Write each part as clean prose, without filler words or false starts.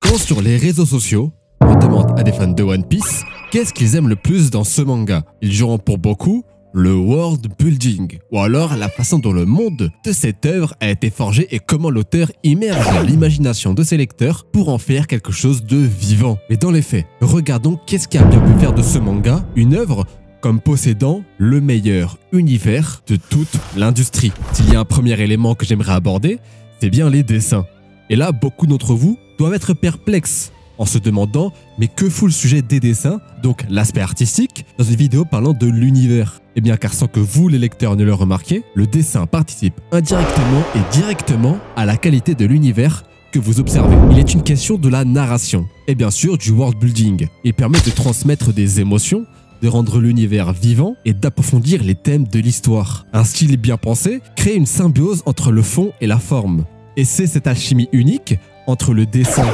Quand sur les réseaux sociaux, on demande à des fans de One Piece qu'est-ce qu'ils aiment le plus dans ce manga. Ils joueront pour beaucoup le world building, ou alors la façon dont le monde de cette œuvre a été forgé et comment l'auteur immerge l'imagination de ses lecteurs pour en faire quelque chose de vivant. Mais dans les faits, regardons qu'est-ce qui a bien pu faire de ce manga une œuvre comme possédant le meilleur univers de toute l'industrie. S'il y a un premier élément que j'aimerais aborder, c'est bien les dessins. Et là, beaucoup d'entre vous doivent être perplexes en se demandant mais que fout le sujet des dessins, donc l'aspect artistique, dans une vidéo parlant de l'univers. Eh bien car sans que vous les lecteurs ne le remarquiez, le dessin participe indirectement et directement à la qualité de l'univers que vous observez. Il est une question de la narration et bien sûr du world building. Il permet de transmettre des émotions, de rendre l'univers vivant et d'approfondir les thèmes de l'histoire. Un style bien pensé crée une symbiose entre le fond et la forme. Et c'est cette alchimie unique entre le dessin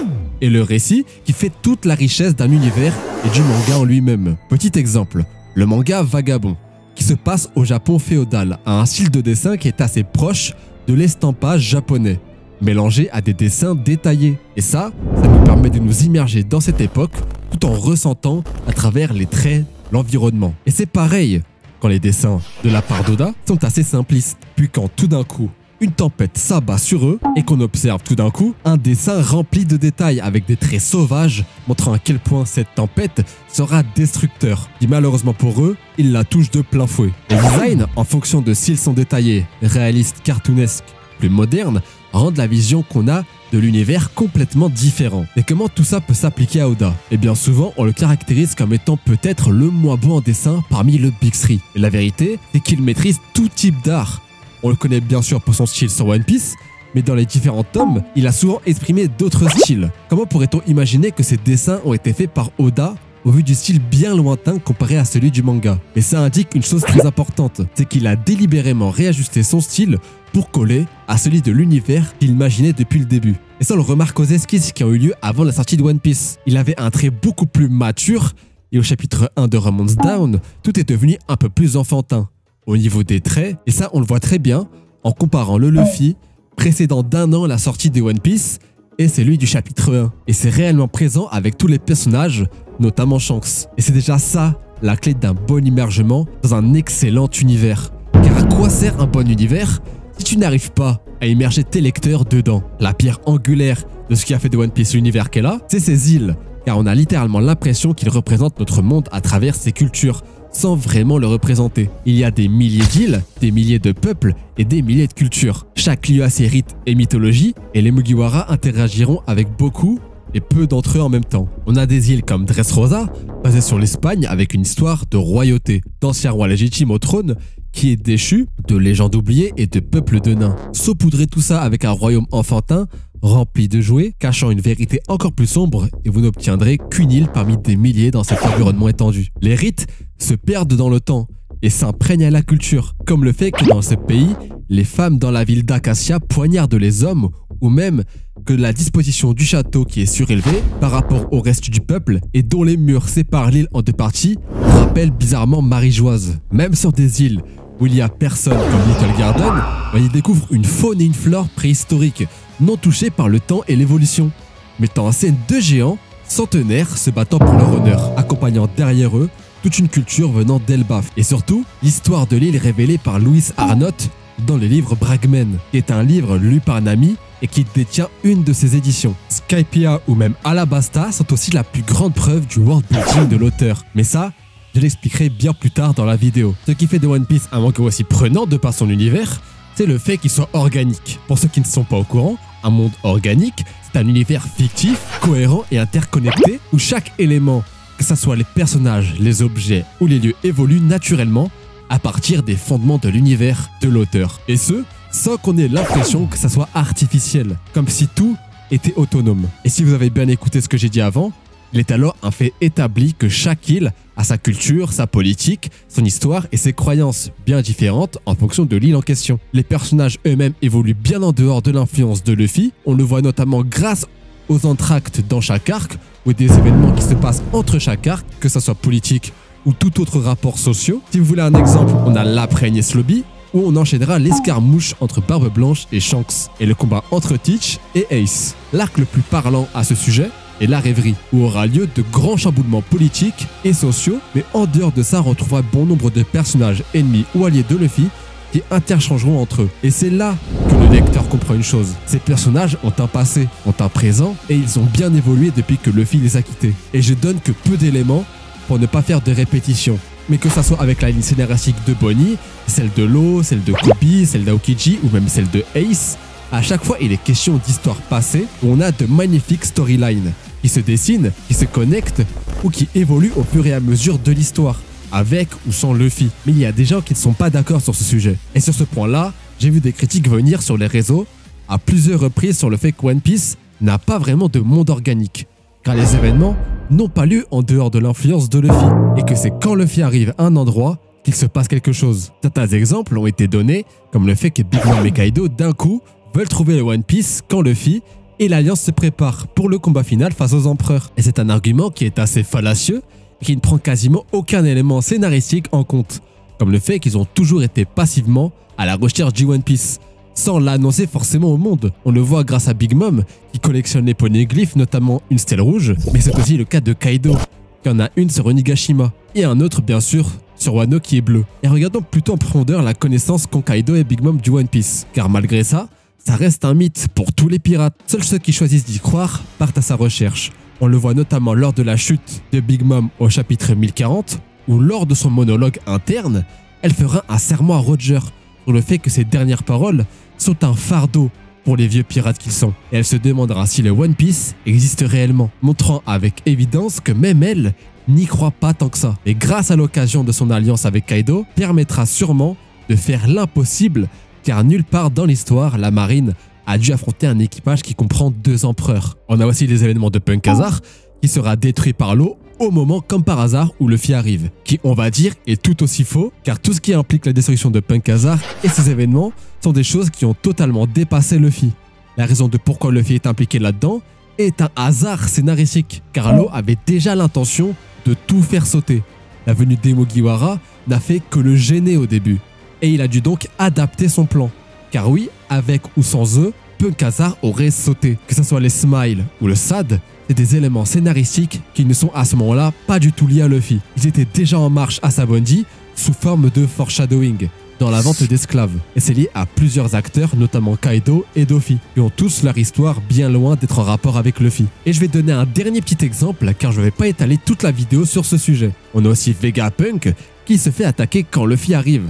et le récit qui fait toute la richesse d'un univers et du manga en lui-même. Petit exemple, le manga Vagabond, qui se passe au Japon féodal, a un style de dessin qui est assez proche de l'estampage japonais, mélangé à des dessins détaillés. Et ça nous permet de nous immerger dans cette époque tout en ressentant à travers les traits l'environnement. Et c'est pareil quand les dessins de la part d'Oda sont assez simplistes, puis quand tout d'un coup une tempête s'abat sur eux et qu'on observe tout d'un coup un dessin rempli de détails avec des traits sauvages montrant à quel point cette tempête sera destructeur. Et malheureusement pour eux, ils la touchent de plein fouet. Les designs, en fonction de s'ils sont détaillés, réalistes, cartoonesques, plus modernes, rendent la vision qu'on a de l'univers complètement différent. Et comment tout ça peut s'appliquer à Oda? Et bien souvent, on le caractérise comme étant peut-être le moins bon en dessin parmi le Big Three. Et la vérité, c'est qu'il maîtrise tout type d'art. On le connaît bien sûr pour son style sur One Piece, mais dans les différents tomes, il a souvent exprimé d'autres styles. Comment pourrait-on imaginer que ces dessins ont été faits par Oda au vu du style bien lointain comparé à celui du manga? Et ça indique une chose très importante, c'est qu'il a délibérément réajusté son style pour coller à celui de l'univers qu'il imaginait depuis le début. Et ça on le remarque aux esquisses qui ont eu lieu avant la sortie de One Piece. Il avait un trait beaucoup plus mature et au chapitre 1 de Ramon's Down, tout est devenu un peu plus enfantin au niveau des traits, et ça on le voit très bien en comparant le Luffy précédant d'1 an la sortie de One Piece et celui du chapitre 1. Et c'est réellement présent avec tous les personnages, notamment Shanks. Et c'est déjà ça la clé d'un bon immergement dans un excellent univers. Car à quoi sert un bon univers si tu n'arrives pas à immerger tes lecteurs dedans? La pierre angulaire de ce qui a fait de One Piece l'univers qu'elle a, c'est ses îles. Car on a littéralement l'impression qu'il représente notre monde à travers ses cultures, sans vraiment le représenter. Il y a des milliers d'îles, des milliers de peuples et des milliers de cultures. Chaque lieu a ses rites et mythologies, et les Mugiwara interagiront avec beaucoup et peu d'entre eux en même temps. On a des îles comme Dressrosa, basée sur l'Espagne avec une histoire de royauté, d'anciens rois légitimes au trône qui est déchu, de légendes oubliées et de peuples de nains. Saupoudrez tout ça avec un royaume enfantin rempli de jouets, cachant une vérité encore plus sombre, et vous n'obtiendrez qu'une île parmi des milliers dans cet environnement étendu. Les rites se perdent dans le temps et s'imprègnent à la culture, comme le fait que dans ce pays, les femmes dans la ville d'Acacia poignardent les hommes, ou même que la disposition du château qui est surélevée par rapport au reste du peuple et dont les murs séparent l'île en deux parties rappellent bizarrement Marie-Joise. Même sur des îles où il n'y a personne comme Little Garden, on y découvre une faune et une flore préhistoriques, non touchés par le temps et l'évolution, mettant en scène deux géants centenaires se battant pour leur honneur, accompagnant derrière eux toute une culture venant d'Elbaf. Et surtout, l'histoire de l'île révélée par Louis Arnott dans le livre Bragmen, qui est un livre lu par Nami et qui détient une de ses éditions. Skypiea ou même Alabasta sont aussi la plus grande preuve du world building de l'auteur. Mais ça, je l'expliquerai bien plus tard dans la vidéo. Ce qui fait de One Piece un manga aussi prenant de par son univers, c'est le fait qu'il soit organique. Pour ceux qui ne sont pas au courant, un monde organique, c'est un univers fictif, cohérent et interconnecté où chaque élément, que ce soit les personnages, les objets ou les lieux, évolue naturellement à partir des fondements de l'univers de l'auteur. Et ce, sans qu'on ait l'impression que ça soit artificiel, comme si tout était autonome. Et si vous avez bien écouté ce que j'ai dit avant, il est alors un fait établi que chaque île a sa culture, sa politique, son histoire et ses croyances bien différentes en fonction de l'île en question. Les personnages eux-mêmes évoluent bien en dehors de l'influence de Luffy. On le voit notamment grâce aux entr'actes dans chaque arc ou des événements qui se passent entre chaque arc, que ce soit politique ou tout autre rapport social. Si vous voulez un exemple, on a l'après-Enies Lobby, où on enchaînera l'escarmouche entre Barbe Blanche et Shanks, et le combat entre Teach et Ace. L'arc le plus parlant à ce sujet et la rêverie, où aura lieu de grands chamboulements politiques et sociaux, mais en dehors de ça, on retrouvera bon nombre de personnages ennemis ou alliés de Luffy qui interchangeront entre eux. Et c'est là que le lecteur comprend une chose. Ces personnages ont un passé, ont un présent, et ils ont bien évolué depuis que Luffy les a quittés. Et je donne que peu d'éléments pour ne pas faire de répétition. Mais que ça soit avec la ligne scénaristique de Bonnie, celle de Law, celle de Kobe, celle d'Aokiji ou même celle de Ace, à chaque fois il est question d'histoires passées où on a de magnifiques storylines qui se dessinent, qui se connectent ou qui évoluent au fur et à mesure de l'histoire, avec ou sans Luffy. Mais il y a des gens qui ne sont pas d'accord sur ce sujet. Et sur ce point-là, j'ai vu des critiques venir sur les réseaux à plusieurs reprises sur le fait que One Piece n'a pas vraiment de monde organique, car les événements n'ont pas lieu en dehors de l'influence de Luffy, et que c'est quand Luffy arrive à un endroit qu'il se passe quelque chose. Certains exemples ont été donnés, comme le fait que Big Mom et Kaido d'un coup veulent trouver le One Piece quand Luffy et l'Alliance se préparent pour le combat final face aux empereurs. Et c'est un argument qui est assez fallacieux et qui ne prend quasiment aucun élément scénaristique en compte, comme le fait qu'ils ont toujours été passivement à la recherche du One Piece, sans l'annoncer forcément au monde. On le voit grâce à Big Mom, qui collectionne les poneglyphes, notamment une stèle rouge, mais c'est aussi le cas de Kaido, qui en a une sur Onigashima, et un autre bien sûr sur Wano qui est bleu. Et regardons plutôt en profondeur la connaissance qu'ont Kaido et Big Mom du One Piece, car malgré ça, ça reste un mythe pour tous les pirates. Seuls ceux qui choisissent d'y croire partent à sa recherche. On le voit notamment lors de la chute de Big Mom au chapitre 1040, où lors de son monologue interne, elle fera un serment à Roger sur le fait que ses dernières paroles sont un fardeau pour les vieux pirates qu'ils sont. Et elle se demandera si le One Piece existe réellement, montrant avec évidence que même elle n'y croit pas tant que ça. Et grâce à l'occasion de son alliance avec Kaido, permettra sûrement de faire l'impossible, car nulle part dans l'histoire, la marine a dû affronter un équipage qui comprend 2 empereurs. On a aussi les événements de Punk Hazard, qui sera détruit par l'eau au moment comme par hasard où Luffy arrive, qui on va dire est tout aussi faux, car tout ce qui implique la destruction de Punk Hazard et ces événements sont des choses qui ont totalement dépassé Luffy. La raison de pourquoi Luffy est impliqué là-dedans est un hasard scénaristique, car l'eau avait déjà l'intention de tout faire sauter. La venue d'Emugiwara n'a fait que le gêner au début, et il a dû donc adapter son plan. Car oui, avec ou sans eux, Punk Hazard aurait sauté. Que ce soit les Smiles ou le SAD, c'est des éléments scénaristiques qui ne sont à ce moment-là pas du tout liés à Luffy. Ils étaient déjà en marche à Sabaody sous forme de foreshadowing dans la vente d'esclaves. Et c'est lié à plusieurs acteurs, notamment Kaido et Doffy, qui ont tous leur histoire bien loin d'être en rapport avec Luffy. Et je vais donner un dernier petit exemple, car je ne vais pas étaler toute la vidéo sur ce sujet. On a aussi Vegapunk qui se fait attaquer quand Luffy arrive,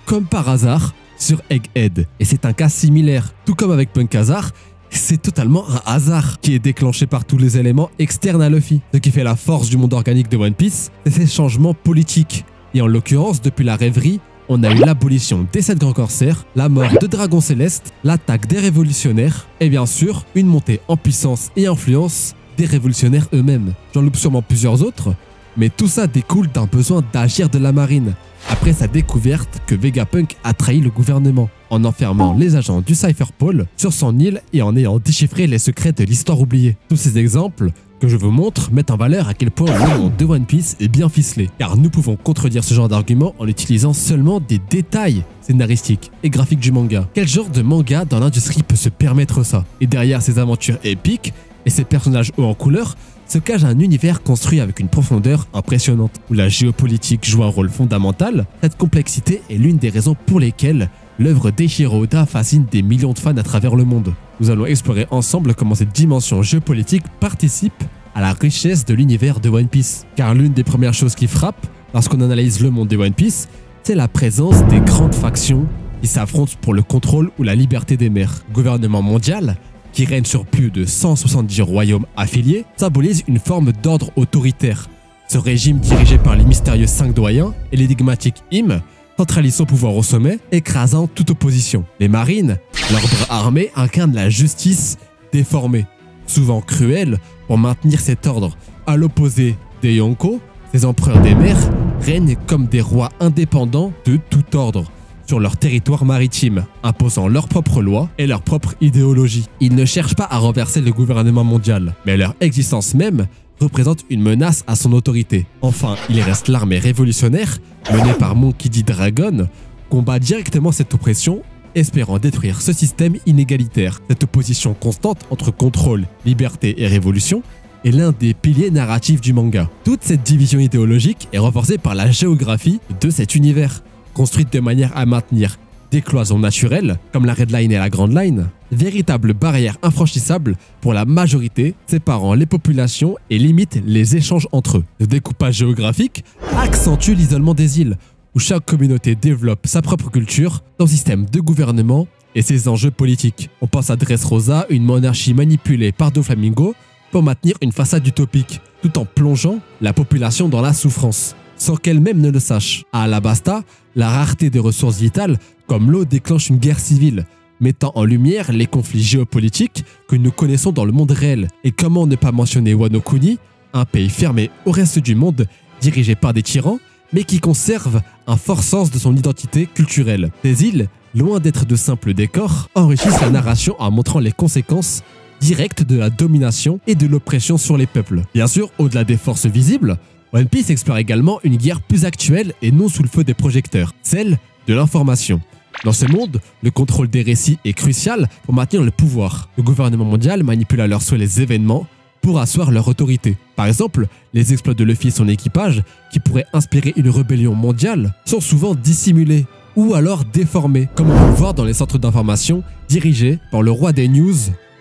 comme par hasard, sur Egghead. Et c'est un cas similaire. Tout comme avec Punk Hazard, c'est totalement un hasard qui est déclenché par tous les éléments externes à Luffy. Ce qui fait la force du monde organique de One Piece, c'est ces changements politiques. Et en l'occurrence, depuis la rêverie, on a eu l'abolition des 7 grands corsaires, la mort de Dragon Céleste, l'attaque des révolutionnaires, et bien sûr, une montée en puissance et influence des révolutionnaires eux-mêmes. J'en loupe sûrement plusieurs autres, mais tout ça découle d'un besoin d'agir de la marine, après sa découverte que Vegapunk a trahi le gouvernement, en enfermant les agents du Cypher Pole sur son île et en ayant déchiffré les secrets de l'histoire oubliée. Tous ces exemples que je vous montre mettent en valeur à quel point le monde de One Piece est bien ficelé, car nous pouvons contredire ce genre d'argument en utilisant seulement des détails scénaristiques et graphiques du manga. Quel genre de manga dans l'industrie peut se permettre ça? Et derrière ces aventures épiques et ces personnages hauts en couleur se cache un univers construit avec une profondeur impressionnante, où la géopolitique joue un rôle fondamental. Cette complexité est l'une des raisons pour lesquelles l'œuvre d'Eiichiro Oda fascine des millions de fans à travers le monde. Nous allons explorer ensemble comment cette dimension géopolitique participe à la richesse de l'univers de One Piece. Car l'une des premières choses qui frappe lorsqu'on analyse le monde de One Piece, c'est la présence des grandes factions qui s'affrontent pour le contrôle ou la liberté des mers. Gouvernement mondial, qui règne sur plus de 170 royaumes affiliés, symbolise une forme d'ordre autoritaire. Ce régime dirigé par les mystérieux 5 doyens et l'énigmatique Im centralise son pouvoir au sommet, écrasant toute opposition. Les marines, leurs bras armés, incarnent la justice déformée, souvent cruelle, pour maintenir cet ordre. À l'opposé des Yonko, ces empereurs des mers règnent comme des rois indépendants de tout ordre sur leur territoire maritime, imposant leurs propres lois et leur propre idéologie. Ils ne cherchent pas à renverser le gouvernement mondial, mais leur existence même représente une menace à son autorité. Enfin, il reste l'armée révolutionnaire, menée par Monkey D. Dragon, combat directement cette oppression, espérant détruire ce système inégalitaire. Cette opposition constante entre contrôle, liberté et révolution est l'un des piliers narratifs du manga. Toute cette division idéologique est renforcée par la géographie de cet univers, construite de manière à maintenir des cloisons naturelles, comme la Red Line et la Grand Line, véritables barrières infranchissables pour la majorité, séparant les populations et limite les échanges entre eux. Le découpage géographique accentue l'isolement des îles, où chaque communauté développe sa propre culture, son système de gouvernement et ses enjeux politiques. On pense à Dressrosa, une monarchie manipulée par Doflamingo pour maintenir une façade utopique, tout en plongeant la population dans la souffrance, sans qu'elle-même ne le sache. À Alabasta, la rareté des ressources vitales, comme l'eau, déclenche une guerre civile, mettant en lumière les conflits géopolitiques que nous connaissons dans le monde réel. Et comment ne pas mentionner Wano Kuni, un pays fermé au reste du monde, dirigé par des tyrans, mais qui conserve un fort sens de son identité culturelle. Ces îles, loin d'être de simples décors, enrichissent la narration en montrant les conséquences directes de la domination et de l'oppression sur les peuples. Bien sûr, au-delà des forces visibles, One Piece explore également une guerre plus actuelle et non sous le feu des projecteurs, celle de l'information. Dans ce monde, le contrôle des récits est crucial pour maintenir le pouvoir. Le gouvernement mondial manipule à leur souhait les événements pour asseoir leur autorité. Par exemple, les exploits de Luffy et son équipage, qui pourraient inspirer une rébellion mondiale, sont souvent dissimulés ou alors déformés, comme on peut le voir dans les centres d'information dirigés par le roi des news,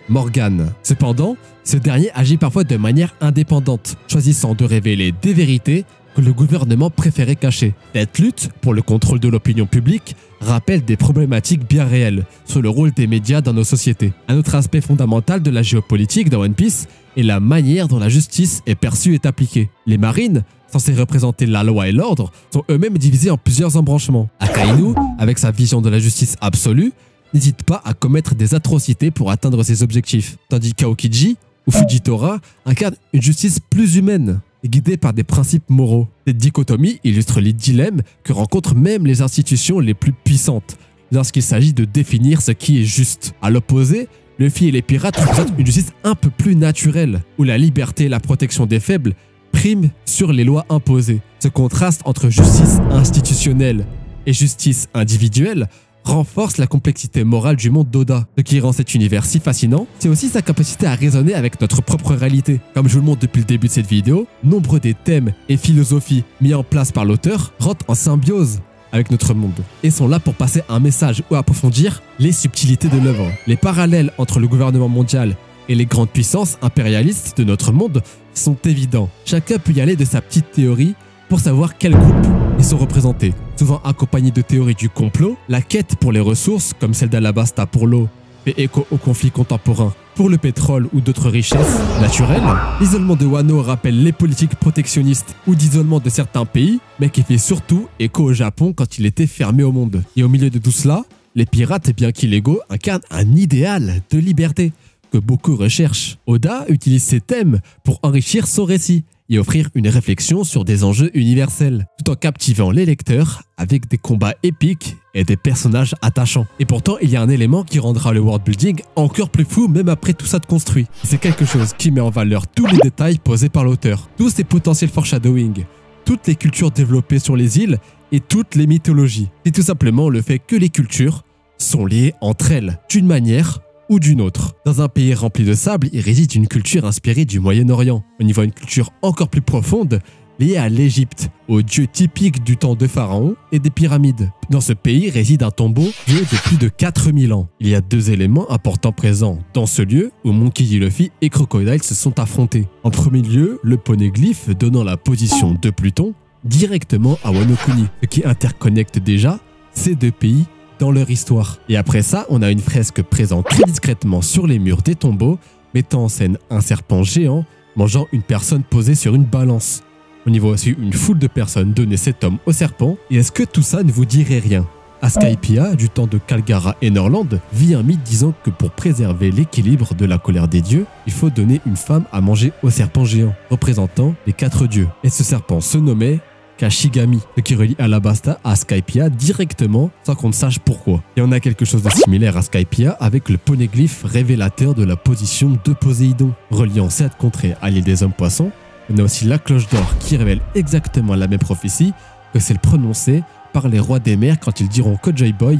Morgan. Cependant, ce dernier agit parfois de manière indépendante, choisissant de révéler des vérités que le gouvernement préférait cacher. Cette lutte pour le contrôle de l'opinion publique rappelle des problématiques bien réelles sur le rôle des médias dans nos sociétés. Un autre aspect fondamental de la géopolitique dans One Piece est la manière dont la justice est perçue et appliquée. Les marines, censés représenter la loi et l'ordre, sont eux-mêmes divisés en plusieurs embranchements. Akainu, avec sa vision de la justice absolue, n'hésite pas à commettre des atrocités pour atteindre ses objectifs, tandis qu'Aokiji ou Fujitora incarne une justice plus humaine, guidée par des principes moraux. Cette dichotomie illustre les dilemmes que rencontrent même les institutions les plus puissantes lorsqu'il s'agit de définir ce qui est juste. À l'opposé, Luffy et les pirates représentent une justice un peu plus naturelle, où la liberté et la protection des faibles priment sur les lois imposées. Ce contraste entre justice institutionnelle et justice individuelle renforce la complexité morale du monde d'Oda. Ce qui rend cet univers si fascinant, c'est aussi sa capacité à raisonner avec notre propre réalité. Comme je vous le montre depuis le début de cette vidéo, nombreux des thèmes et philosophies mis en place par l'auteur rentrent en symbiose avec notre monde et sont là pour passer un message ou approfondir les subtilités de l'œuvre. Les parallèles entre le gouvernement mondial et les grandes puissances impérialistes de notre monde sont évidents. Chacun peut y aller de sa petite théorie pour savoir quels groupes y sont représentés. Souvent accompagnés de théories du complot, la quête pour les ressources, comme celle d'Alabasta pour l'eau, fait écho aux conflits contemporains pour le pétrole ou d'autres richesses naturelles. L'isolement de Wano rappelle les politiques protectionnistes ou d'isolement de certains pays, mais qui fait surtout écho au Japon quand il était fermé au monde. Et au milieu de tout cela, les pirates, bien qu'illégaux, incarnent un idéal de liberté que beaucoup recherchent. Oda utilise ces thèmes pour enrichir son récit et offrir une réflexion sur des enjeux universels, tout en captivant les lecteurs avec des combats épiques et des personnages attachants. Et pourtant, il y a un élément qui rendra le world building encore plus fou même après tout ça de construit. C'est quelque chose qui met en valeur tous les détails posés par l'auteur, tous ses potentiels foreshadowing, toutes les cultures développées sur les îles et toutes les mythologies. C'est tout simplement le fait que les cultures sont liées entre elles, d'une manière ou d'une autre. Dans un pays rempli de sable, il réside une culture inspirée du Moyen-Orient. On y voit une culture encore plus profonde, liée à l'Égypte, aux dieux typiques du temps de Pharaon et des pyramides. Dans ce pays réside un tombeau vieux de plus de 4000 ans. Il y a deux éléments importants présents dans ce lieu où Monkey D. Luffy et Crocodile se sont affrontés. En premier lieu, le poneglyphe donnant la position de Pluton directement à Wano Kuni, ce qui interconnecte déjà ces deux pays dans leur histoire. Et après ça, on a une fresque présente très discrètement sur les murs des tombeaux, mettant en scène un serpent géant mangeant une personne posée sur une balance. On y voit aussi une foule de personnes donner cet homme au serpent. Et est-ce que tout ça ne vous dirait rien? À Skypiea, du temps de Calgara et Norland, vit un mythe disant que pour préserver l'équilibre de la colère des dieux, il faut donner une femme à manger au serpent géant, représentant les 4 dieux. Et ce serpent se nommait Kashigami, ce qui relie Alabasta à Skypiea directement sans qu'on ne sache pourquoi. Et on a quelque chose de similaire à Skypiea avec le poneglyphe révélateur de la position de Poséidon. Reliant cette contrée à l'île des hommes poissons, on a aussi la cloche d'or qui révèle exactement la même prophétie que celle prononcée par les rois des mers quand ils diront que Joy Boy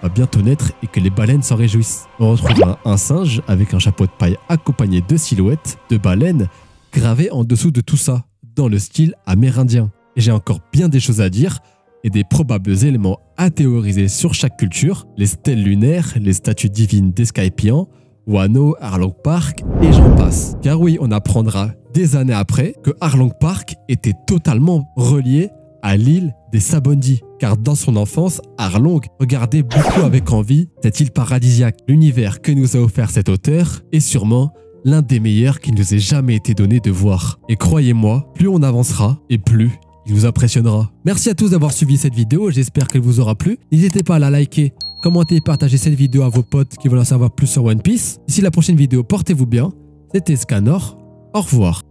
va bientôt naître et que les baleines s'en réjouissent. On retrouve un singe avec un chapeau de paille accompagné de silhouettes de baleines gravés en dessous de tout ça, dans le style amérindien. Et j'ai encore bien des choses à dire et des probables éléments à théoriser sur chaque culture, les stèles lunaires, les statues divines des Skypians, Wano, Arlong Park et j'en passe. Car oui, on apprendra des années après que Arlong Park était totalement relié à l'île des Sabondi. Car dans son enfance, Arlong regardait beaucoup avec envie cette île paradisiaque. L'univers que nous a offert cet auteur est sûrement l'un des meilleurs qu'il nous ait jamais été donné de voir. Et croyez-moi, plus on avancera et plus il vous impressionnera. Merci à tous d'avoir suivi cette vidéo, j'espère qu'elle vous aura plu. N'hésitez pas à la liker, commenter et partager cette vidéo à vos potes qui veulent en savoir plus sur One Piece. D'ici la prochaine vidéo, portez-vous bien. C'était Scanor, au revoir.